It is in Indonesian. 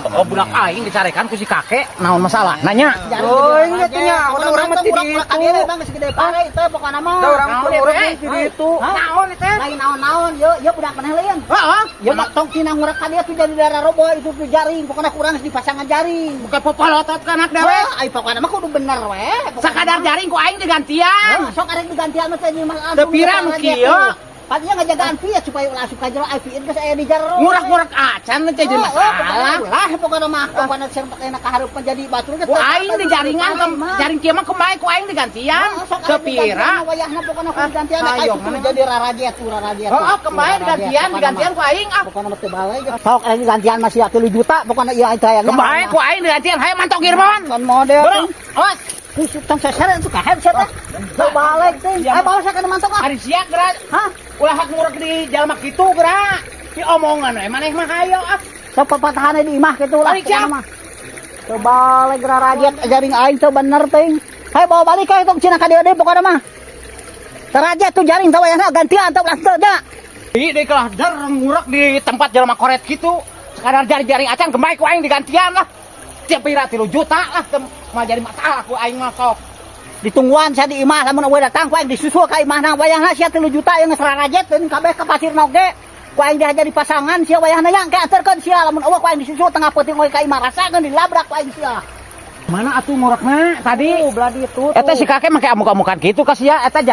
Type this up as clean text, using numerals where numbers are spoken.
Oh budak aing dicarekan ku si kakek naon masalah nanya. Oh inget nya orang mati di itu. Bang segede pare teh pokona mah. Orang mati di itu. Naon teh? Lain naon-naon ye budak maneh lain. Heeh. Ye tong tina ngurak ka dia jadi darah robo itu tuh jaring pokona kurang dipasangan jaring. Bukan popolotot kan anak dewe. Ai pokona mah kudu bener we. Sakadar jaring ku aing digantian. Sok arek digantian mah teh mah. Teu piram kieu. Patinya ngajagaan ya supaya ulah suka jero IPN geus aya di jero. Ngurak-ngurak acan teh jadi masalah. Lah pokona mah pokona sempat enak kahareupan jadi batur geus. Ku aing di jaringan jaring kieu mah kemae ku aing digantian. Teu pira. Wayahna pokona ku digantian kayak itu jadi rarajet. Oh kemae digantian ku aing ah. Pokona mah teu balai. Sok aya digantian masih 3 juta pokona ieu aya. Kemae ku aing digantian haye mantok Irmawan. Kan model. Oh, kusuk tang sasara itu kahet sia teh. Teu balik teh. Ayo bawa sakeun mantok ah. Ari sia geura. Hah? Ulah hak ngurak di jalma kitu geura. Di omongan we maneh mah hayo ah. Sok papatahana di imah kitu lah. Balik sia. Teu balik geura rajet jaring aing teu bener teh. Hayo bawa balik ka itu cina ka dieu deui pokona mah. Terajet tuh jaring teu wayahna gantian teu ulah teu da. Di kelah dar ngurak di tempat jalma koret kitu. Sekadar jaring acan kemae ku aing digantian lah. Tiap pira 3 juta lah mah jadi masalah ku aing mah sok. Ditungguan saya di imah lamun eueuh datang ku aing disusul ka imahna wayahna sia 3 juta yang geus rarajet teuing kabeh ka pasirna oge. Ku aing dihajar di pasangan sia wayahna yang keaterkeun sia lamun eueuh ku aing disusul tengah peuting oge ka imah rasakeun dilabrak ku aing sia. Mana atuh ngurakna tadi? Beladi itu. Eta si kakek make amuk-amukan kitu ka sia eta